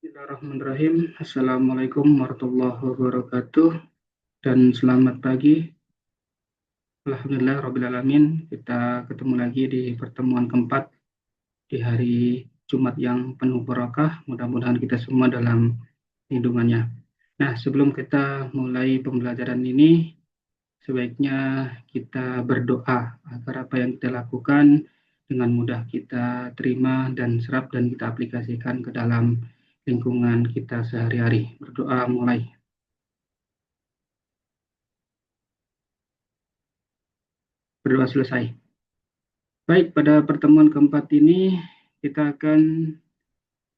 Bismillahirrahmanirrahim. Assalamualaikum warahmatullahi wabarakatuh dan selamat pagi. Alhamdulillah Rabbil Alamin. Kita ketemu lagi di pertemuan keempat di hari Jumat yang penuh barakah. Mudah-mudahan kita semua dalam lindungannya. Nah, sebelum kita mulai pembelajaran ini, sebaiknya kita berdoa agar apa yang kita lakukan dengan mudah kita terima dan serap dan kita aplikasikan ke dalam lingkungan kita sehari-hari. Berdoa mulai. Berdoa selesai. Baik, pada pertemuan keempat ini kita akan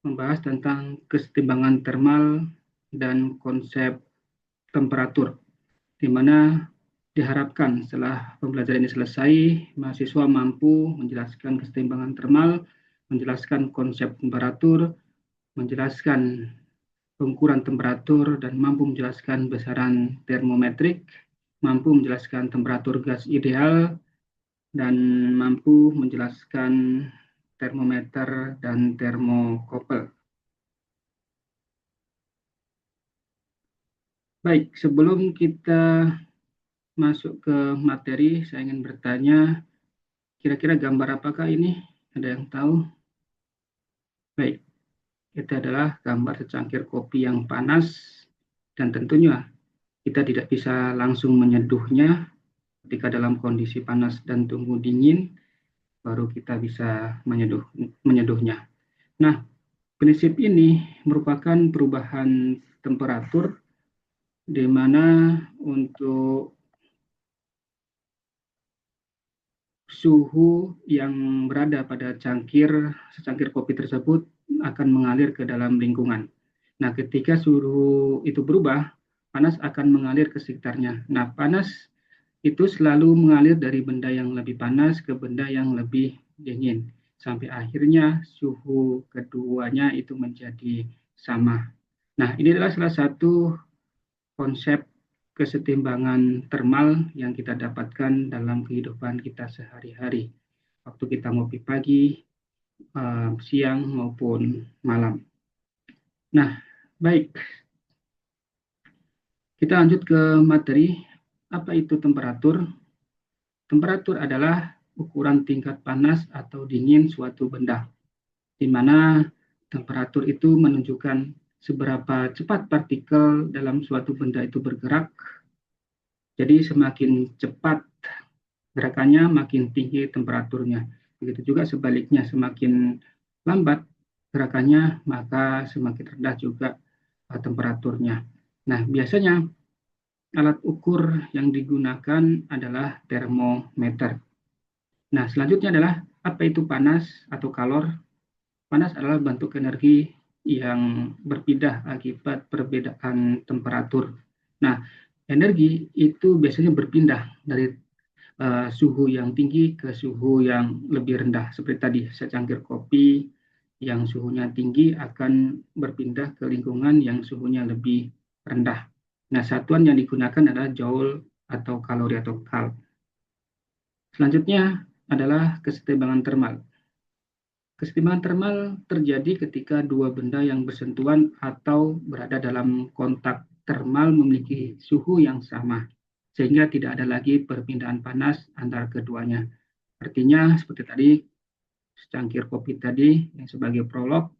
membahas tentang kesetimbangan termal dan konsep temperatur, di mana diharapkan setelah pembelajaran ini selesai, mahasiswa mampu menjelaskan kesetimbangan termal, menjelaskan konsep temperatur, menjelaskan pengukuran temperatur, dan mampu menjelaskan besaran termometrik, mampu menjelaskan temperatur gas ideal, dan mampu menjelaskan termometer dan termokouple. Baik, sebelum kita masuk ke materi, saya ingin bertanya, kira-kira gambar apakah ini? Ada yang tahu? Baik, itu adalah gambar secangkir kopi yang panas, dan tentunya kita tidak bisa langsung menyeduhnya. Ketika dalam kondisi panas dan tunggu dingin, baru kita bisa menyeduhnya. Nah, prinsip ini merupakan perubahan temperatur di mana untuk suhu yang berada pada secangkir kopi tersebut akan mengalir ke dalam lingkungan. Nah, ketika suhu itu berubah, panas akan mengalir ke sekitarnya. Nah, panas itu selalu mengalir dari benda yang lebih panas ke benda yang lebih dingin. Sampai akhirnya suhu keduanya itu menjadi sama. Nah, ini adalah salah satu konsep kesetimbangan termal yang kita dapatkan dalam kehidupan kita sehari-hari. Waktu kita ngopi pagi, siang maupun malam. Nah, baik. Kita lanjut ke materi. Apa itu temperatur? Temperatur adalah ukuran tingkat panas atau dingin suatu benda, di mana temperatur itu menunjukkan seberapa cepat partikel dalam suatu benda itu bergerak. Jadi semakin cepat gerakannya, makin tinggi temperaturnya. Begitu juga sebaliknya, semakin lambat gerakannya, maka semakin rendah juga temperaturnya. Nah, biasanya alat ukur yang digunakan adalah termometer. Nah, selanjutnya adalah apa itu panas atau kalor? Panas adalah bentuk energi yang berpindah akibat perbedaan temperatur. Nah, energi itu biasanya berpindah dari suhu yang tinggi ke suhu yang lebih rendah. Seperti tadi, secangkir kopi yang suhunya tinggi akan berpindah ke lingkungan yang suhunya lebih rendah. Nah, satuan yang digunakan adalah joule atau kalori atau kal. Selanjutnya adalah kesetimbangan termal. Kesetimbangan termal terjadi ketika dua benda yang bersentuhan atau berada dalam kontak termal memiliki suhu yang sama, sehingga tidak ada lagi perpindahan panas antara keduanya. Artinya, seperti tadi, secangkir kopi tadi yang sebagai prolog,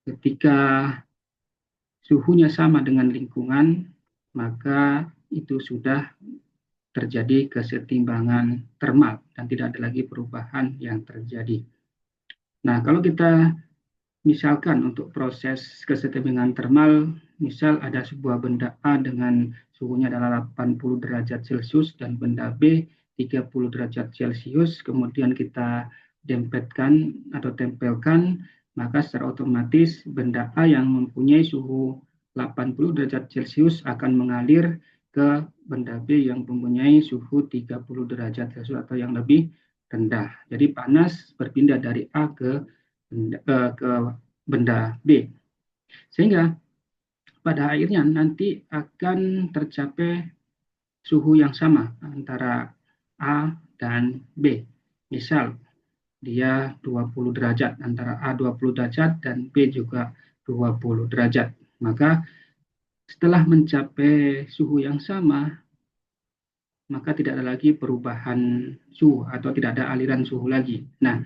ketika suhunya sama dengan lingkungan, maka itu sudah terjadi kesetimbangan termal dan tidak ada lagi perubahan yang terjadi. Nah, kalau kita misalkan untuk proses kesetimbangan termal, misal ada sebuah benda A dengan suhunya adalah 80 derajat Celcius dan benda B 30 derajat Celcius, kemudian kita dempetkan atau tempelkan, maka secara otomatis benda A yang mempunyai suhu 80 derajat Celcius akan mengalir ke benda B yang mempunyai suhu 30 derajat Celcius atau yang lebih rendah. Jadi panas berpindah dari A ke benda B. Sehingga pada akhirnya nanti akan tercapai suhu yang sama antara A dan B. Misal dia 20 derajat, antara A 20 derajat dan B juga 20 derajat. Maka setelah mencapai suhu yang sama, maka tidak ada lagi perubahan suhu atau tidak ada aliran suhu lagi. Nah,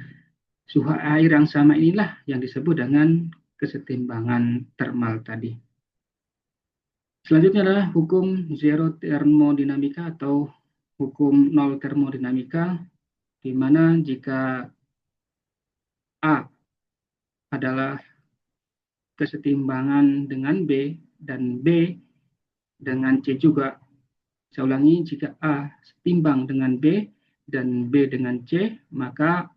suhu air yang sama inilah yang disebut dengan kesetimbangan termal tadi. Selanjutnya adalah hukum zero termodinamika atau hukum nol termodinamika, di mana jika A adalah kesetimbangan dengan B dan B dengan C juga. Saya ulangi, jika A setimbang dengan B dan B dengan C, maka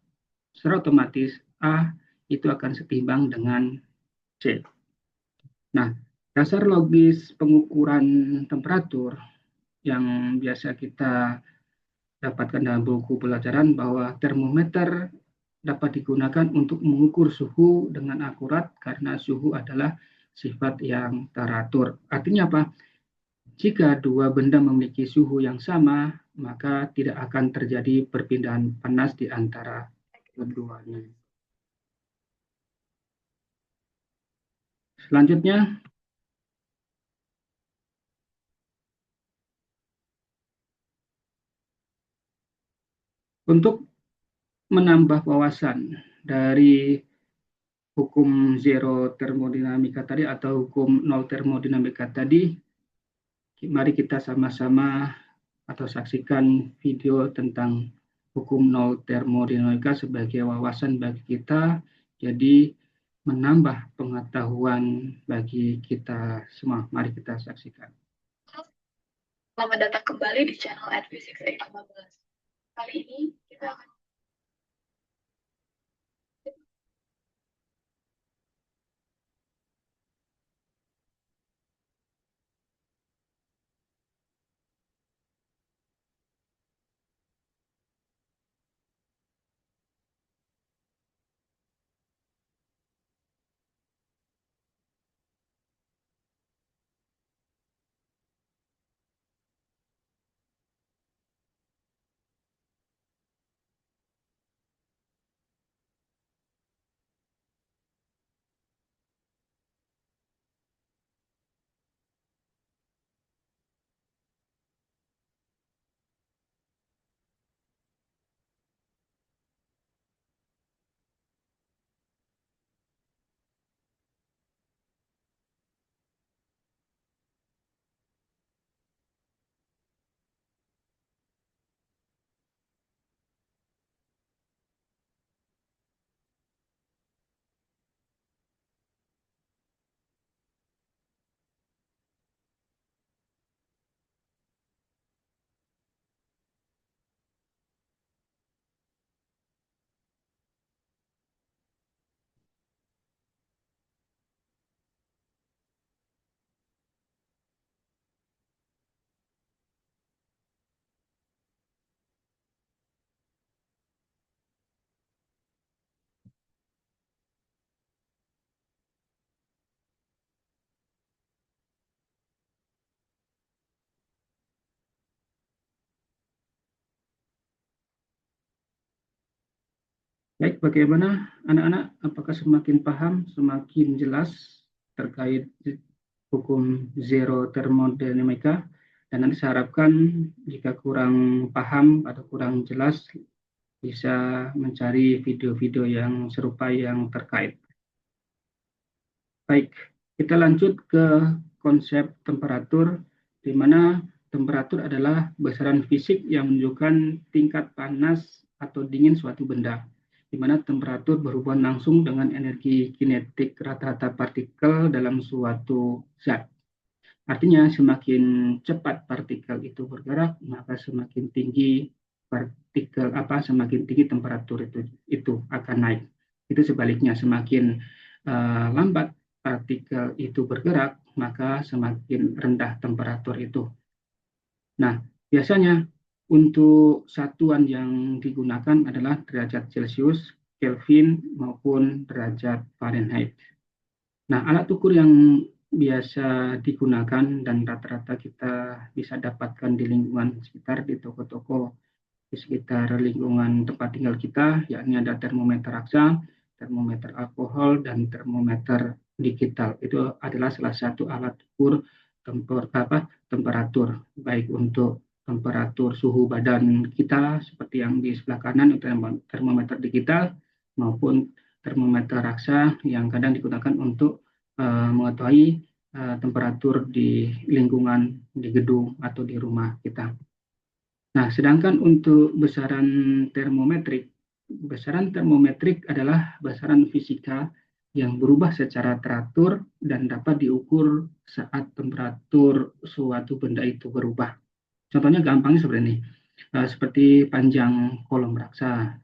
secara otomatis A itu akan setimbang dengan C. Nah, dasar logis pengukuran temperatur yang biasa kita dapatkan dalam buku pelajaran bahwa termometer dapat digunakan untuk mengukur suhu dengan akurat karena suhu adalah sifat yang teratur. Artinya apa? Jika dua benda memiliki suhu yang sama, maka tidak akan terjadi perpindahan panas di antara keduanya. Selanjutnya, untuk menambah wawasan dari hukum zero termodinamika tadi atau hukum nol termodinamika tadi, mari kita sama-sama atau saksikan video tentang hukum nol termodinamika sebagai wawasan bagi kita, jadi menambah pengetahuan bagi kita semua. Mari kita saksikan. Selamat datang kembali di channel Advisix815. Kali ini kita akan Baik, bagaimana anak-anak? Apakah semakin paham, semakin jelas terkait hukum zero termodinamika? Dan nanti saya harapkan jika kurang paham atau kurang jelas, bisa mencari video-video yang serupa yang terkait. Baik, kita lanjut ke konsep temperatur, di mana temperatur adalah besaran fisik yang menunjukkan tingkat panas atau dingin suatu benda, di mana temperatur berhubungan langsung dengan energi kinetik rata-rata partikel dalam suatu zat. Artinya semakin cepat partikel itu bergerak, maka semakin tinggi semakin tinggi temperatur itu akan naik. Itu sebaliknya, semakin lambat partikel itu bergerak, maka semakin rendah temperatur itu. Nah, biasanya untuk satuan yang digunakan adalah derajat Celcius, Kelvin, maupun derajat Fahrenheit. Nah, alat ukur yang biasa digunakan dan rata-rata kita bisa dapatkan di lingkungan sekitar, di toko-toko di sekitar lingkungan tempat tinggal kita, yakni ada termometer raksa, termometer alkohol, dan termometer digital. Itu adalah salah satu alat ukur temperatur, baik untuk temperatur suhu badan kita seperti yang di sebelah kanan itu termometer digital maupun termometer raksa yang kadang digunakan untuk mengetahui temperatur di lingkungan, di gedung atau di rumah kita. Nah, sedangkan untuk besaran termometrik adalah besaran fisika yang berubah secara teratur dan dapat diukur saat temperatur suatu benda itu berubah. Contohnya gampangnya seperti ini, seperti panjang kolom raksa,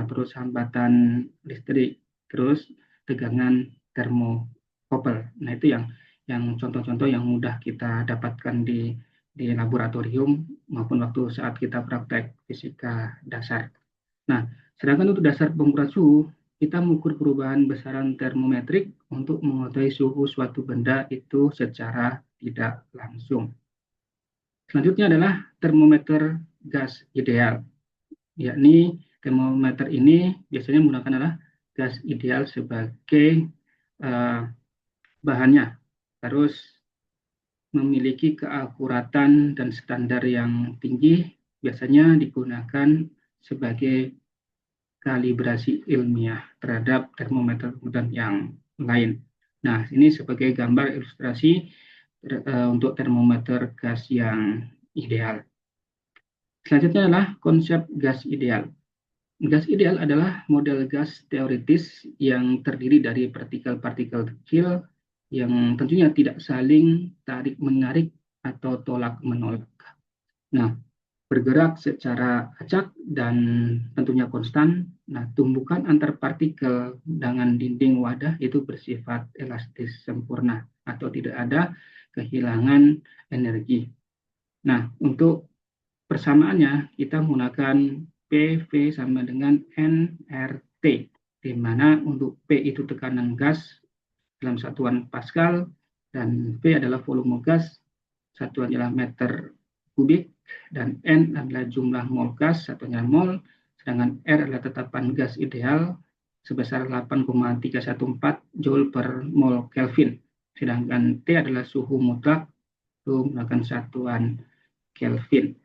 terus hambatan listrik, terus tegangan termokouple. Nah, itu yang contoh-contoh yang mudah kita dapatkan di laboratorium maupun waktu saat kita praktek fisika dasar. Nah, sedangkan untuk dasar pengukuran suhu, kita mengukur perubahan besaran termometrik untuk mengetahui suhu suatu benda itu secara tidak langsung. Selanjutnya adalah termometer gas ideal, yakni termometer ini biasanya menggunakan adalah gas ideal sebagai bahannya. Terus memiliki keakuratan dan standar yang tinggi, biasanya digunakan sebagai kalibrasi ilmiah terhadap termometer yang lain. Nah, ini sebagai gambar ilustrasi untuk termometer gas yang ideal. Selanjutnya adalah konsep gas ideal. Gas ideal adalah model gas teoritis yang terdiri dari partikel-partikel kecil yang tentunya tidak saling tarik-menarik atau tolak-menolak. Nah, bergerak secara acak dan tentunya konstan. Nah, tumbukan antar partikel dengan dinding wadah itu bersifat elastis sempurna atau tidak ada kehilangan energi. Nah, untuk persamaannya kita menggunakan PV sama dengan nRT, di mana untuk P itu tekanan gas dalam satuan Pascal dan V adalah volume gas, satuan adalah meter kubik, dan N adalah jumlah mol gas, satunya mol, sedangkan R adalah tetapan gas ideal sebesar 8,314 Joule per mol Kelvin, sedangkan T adalah suhu mutlak itu menggunakan satuan Kelvin.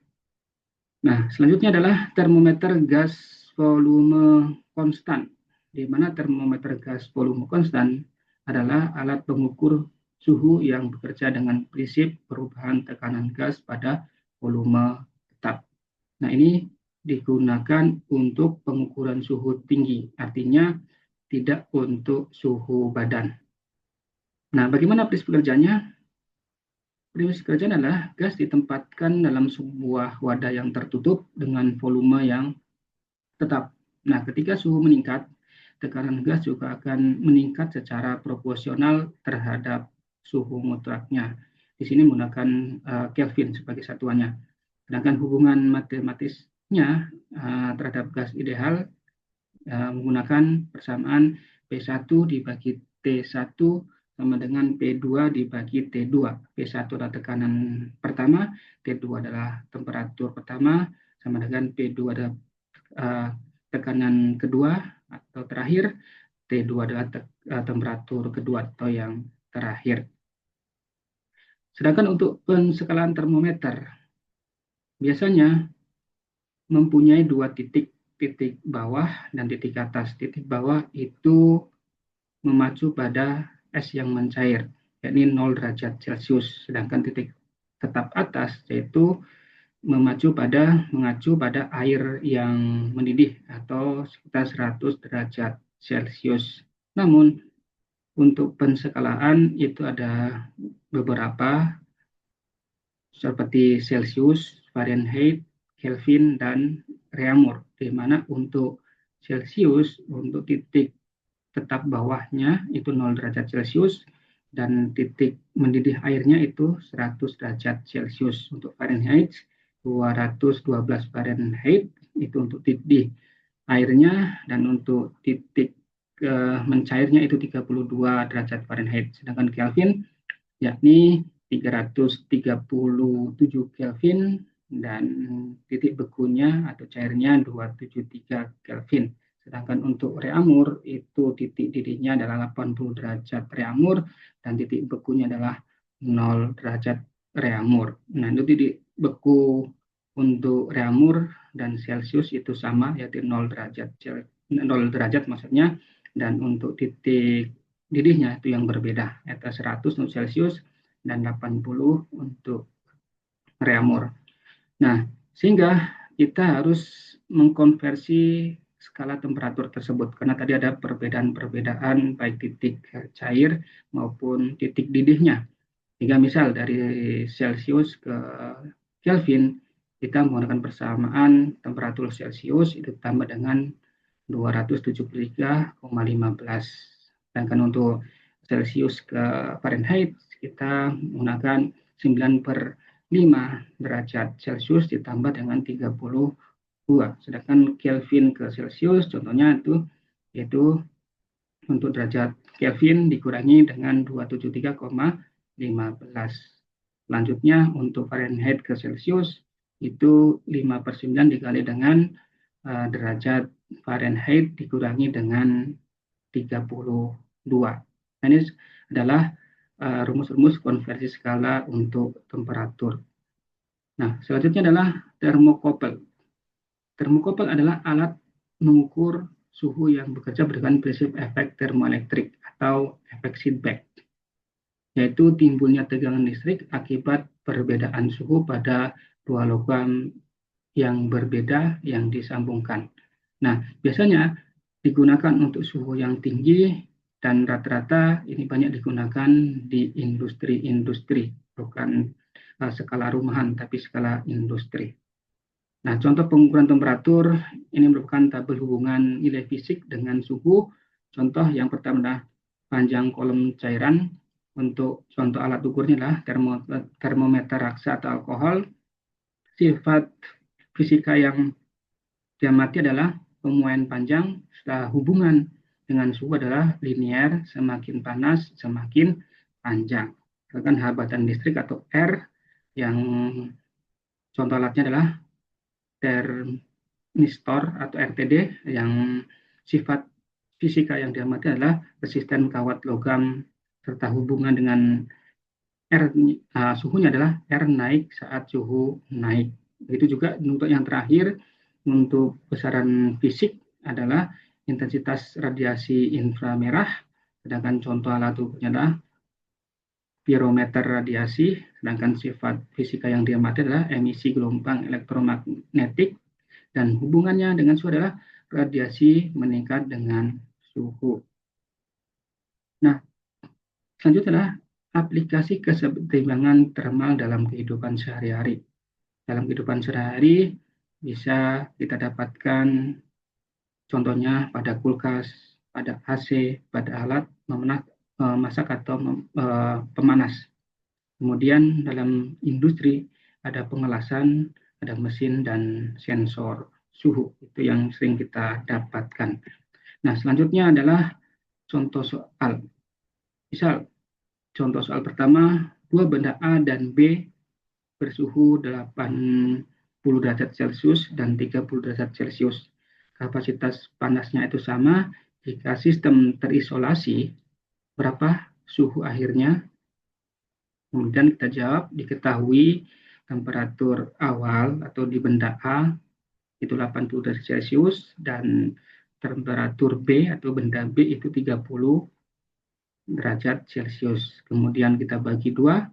Nah, selanjutnya adalah termometer gas volume konstan, di mana termometer gas volume konstan adalah alat pengukur suhu yang bekerja dengan prinsip perubahan tekanan gas pada volume tetap. Nah, ini digunakan untuk pengukuran suhu tinggi, artinya tidak untuk suhu badan. Nah, bagaimana prinsip kerjanya? Prinsip kerjanya adalah gas ditempatkan dalam sebuah wadah yang tertutup dengan volume yang tetap. Nah, ketika suhu meningkat, tekanan gas juga akan meningkat secara proporsional terhadap suhu mutlaknya. Di sini menggunakan Kelvin sebagai satuannya. Sedangkan hubungan matematisnya terhadap gas ideal menggunakan persamaan P1 dibagi T1 sama dengan P2 dibagi T2. P1 adalah tekanan pertama, T2 adalah temperatur pertama, sama dengan P2 adalah tekanan kedua atau terakhir, T2 adalah temperatur kedua atau yang terakhir. Sedangkan untuk penskalaan termometer, biasanya mempunyai dua titik, titik bawah dan titik atas. Titik bawah itu memacu pada es yang mencair, yakni 0 derajat Celcius. Sedangkan titik tetap atas yaitu mengacu pada air yang mendidih atau sekitar 100 derajat Celcius. Namun untuk penskalaan itu ada beberapa seperti Celsius, Fahrenheit, Kelvin, dan Reaumur, di mana untuk Celsius untuk titik tetap bawahnya itu 0 derajat Celcius dan titik mendidih airnya itu 100 derajat Celcius. Untuk Fahrenheit 212 Fahrenheit itu untuk titik airnya, dan untuk titik mencairnya itu 32 derajat Fahrenheit. Sedangkan Kelvin yakni 337 Kelvin dan titik bekunya atau cairnya 273 Kelvin. Sedangkan untuk reamur itu titik didihnya adalah 80 derajat reamur dan titik bekunya adalah 0 derajat reamur. Nah, itu titik beku untuk reamur dan Celcius itu sama, yaitu 0 derajat 0 derajat maksudnya, dan untuk titik didihnya itu yang berbeda, yaitu 100 untuk Celcius dan 80 untuk reamur. Nah, sehingga kita harus mengkonversi skala temperatur tersebut karena tadi ada perbedaan-perbedaan baik titik cair maupun titik didihnya. Jika misal dari Celcius ke Kelvin, kita menggunakan persamaan temperatur Celcius itu tambah dengan 273,15. Sedangkan untuk Celcius ke Fahrenheit, kita menggunakan 9/5 derajat Celcius ditambah dengan 32. Sedangkan Kelvin ke Celcius, contohnya itu yaitu untuk derajat Kelvin dikurangi dengan 273,15. Selanjutnya untuk Fahrenheit ke Celcius itu 5/9 dikali dengan derajat Fahrenheit dikurangi dengan 32. Nah, ini adalah rumus-rumus konversi skala untuk temperatur. Nah, selanjutnya adalah termokopel. Termokopel adalah alat mengukur suhu yang bekerja berdasarkan prinsip efek termoelektrik atau efek Seebeck, yaitu timbulnya tegangan listrik akibat perbedaan suhu pada dua logam yang berbeda yang disambungkan. Nah, biasanya digunakan untuk suhu yang tinggi dan rata-rata ini banyak digunakan di industri-industri, bukan skala rumahan, tapi skala industri. Nah, contoh pengukuran temperatur ini merupakan tabel hubungan nilai fisik dengan suhu. Contoh yang pertama adalah panjang kolom cairan. Untuk contoh alat ukurnya adalah termometer raksa atau alkohol. Sifat fisika yang diamati adalah pemuaian panjang, setelah hubungan dengan suhu adalah linear, semakin panas semakin panjang. Sedangkan hambatan listrik atau R yang contoh alatnya adalah termistor atau RTD, yang sifat fisika yang diamati adalah resisten kawat logam serta hubungan dengan R, suhunya adalah R naik saat suhu naik. Begitu juga untuk yang terakhir, untuk besaran fisik adalah intensitas radiasi inframerah, sedangkan contoh alat ukurnya adalah pirometer radiasi, sedangkan sifat fisika yang diamati adalah emisi gelombang elektromagnetik, dan hubungannya dengan suhu adalah radiasi meningkat dengan suhu. Nah, selanjutnya adalah aplikasi keseimbangan termal dalam kehidupan sehari-hari. Dalam kehidupan sehari-hari bisa kita dapatkan contohnya pada kulkas, pada AC, pada alat memasak atau pemanas. Kemudian dalam industri ada pengelasan, ada mesin dan sensor suhu. Itu yang sering kita dapatkan. Nah, selanjutnya adalah contoh soal. Misal, contoh soal pertama, dua benda A dan B bersuhu 80 derajat Celcius dan 30 derajat Celcius. Kapasitas panasnya itu sama. Jika sistem terisolasi, berapa suhu akhirnya? Kemudian kita jawab, diketahui temperatur awal atau di benda A itu 80 derajat Celcius dan temperatur B atau benda B itu 30 derajat Celcius. Kemudian kita bagi dua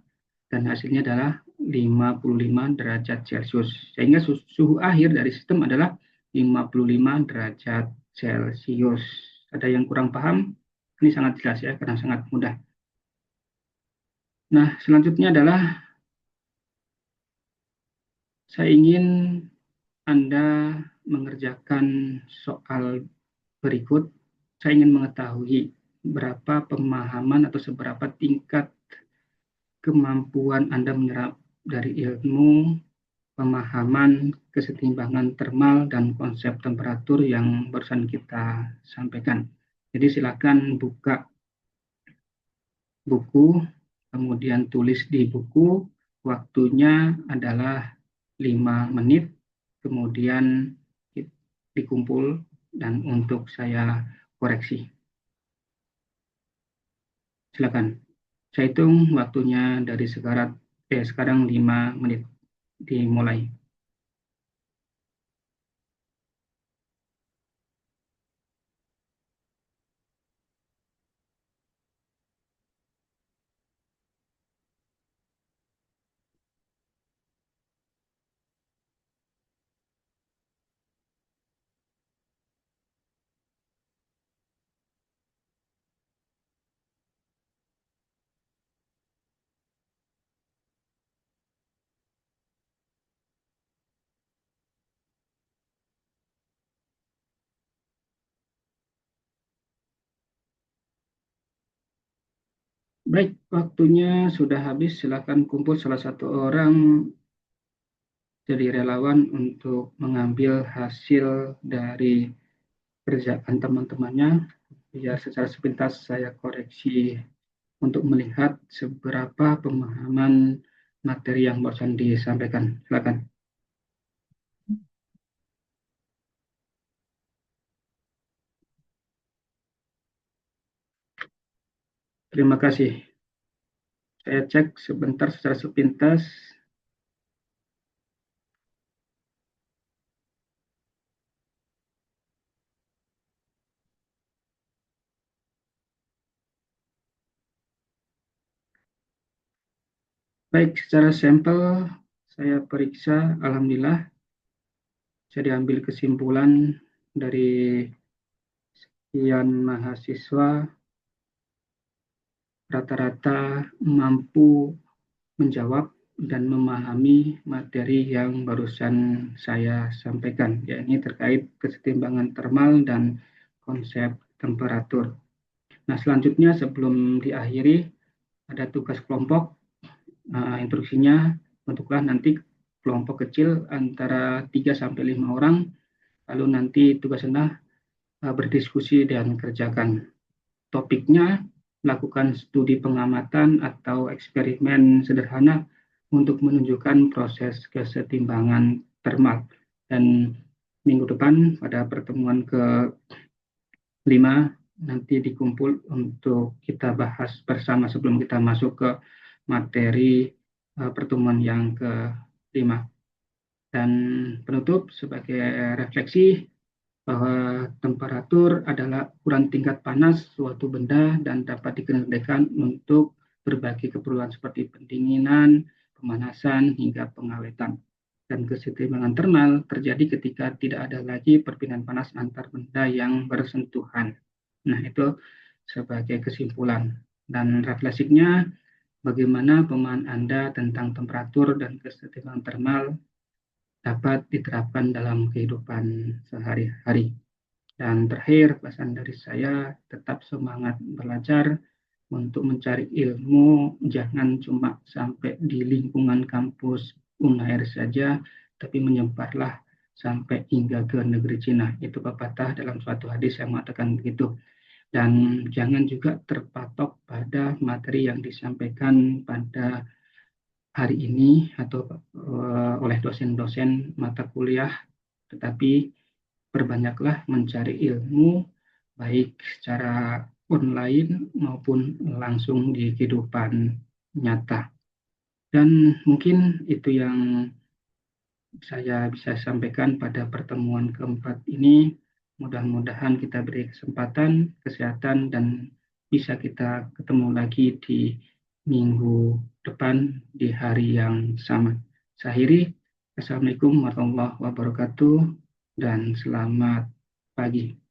dan hasilnya adalah 55 derajat Celcius. Sehingga suhu akhir dari sistem adalah 55 derajat Celcius. Ada yang kurang paham? Ini sangat jelas ya, karena sangat mudah. Nah, selanjutnya adalah saya ingin Anda mengerjakan soal berikut. Saya ingin mengetahui berapa pemahaman atau seberapa tingkat kemampuan Anda menyerap dari ilmu, pemahaman, kesetimbangan termal, dan konsep temperatur yang barusan kita sampaikan. Jadi silakan buka buku, kemudian tulis di buku, waktunya adalah 5 menit, kemudian dan untuk saya koreksi. Silakan. Saya hitung waktunya dari sekarang 5 menit dimulai. Baik, waktunya sudah habis. Silakan kumpul salah satu orang jadi relawan untuk mengambil hasil dari kerjaan teman-temannya. Biar secara sepintas saya koreksi untuk melihat seberapa pemahaman materi yang barusan disampaikan. Silakan. Terima kasih. Saya cek sebentar secara sepintas. Baik, secara sampel saya periksa, alhamdulillah saya diambil kesimpulan dari sekian mahasiswa rata-rata mampu menjawab dan memahami materi yang barusan saya sampaikan, yakni terkait kesetimbangan termal dan konsep temperatur. Nah, selanjutnya sebelum diakhiri, ada tugas kelompok. Instruksinya, bentuklah nanti kelompok kecil antara 3 sampai 5 orang, lalu nanti tugas Anda berdiskusi dan kerjakan. Topiknya melakukan studi pengamatan atau eksperimen sederhana untuk menunjukkan proses kesetimbangan termal. Dan minggu depan pada pertemuan ke-5 nanti dikumpul untuk kita bahas bersama sebelum kita masuk ke materi pertemuan yang ke-5. Dan penutup sebagai refleksi bahwa temperatur adalah ukuran tingkat panas suatu benda dan dapat dikendalikan untuk berbagai keperluan seperti pendinginan, pemanasan, hingga pengawetan. Dan kesetimbangan termal terjadi ketika tidak ada lagi perpindahan panas antar benda yang bersentuhan. Nah, itu sebagai kesimpulan. Dan refleksinya, bagaimana pemahaman Anda tentang temperatur dan kesetimbangan termal dapat diterapkan dalam kehidupan sehari-hari. Dan terakhir, pesan dari saya, tetap semangat belajar untuk mencari ilmu, jangan cuma sampai di lingkungan kampus UNAIR saja, tapi menyebarlah sampai hingga ke negeri Cina. Itu pepatah dalam suatu hadis yang mengatakan begitu. Dan jangan juga terpatok pada materi yang disampaikan pada hari ini atau oleh dosen-dosen mata kuliah, tetapi perbanyaklah mencari ilmu baik secara online maupun langsung di kehidupan nyata. Dan mungkin itu yang saya bisa sampaikan pada pertemuan keempat ini. Mudah-mudahan kita beri kesempatan, kesehatan, dan bisa kita ketemu lagi di minggu depan di hari yang sama. Saya akhiri. Assalamualaikum warahmatullahi wabarakatuh dan selamat pagi.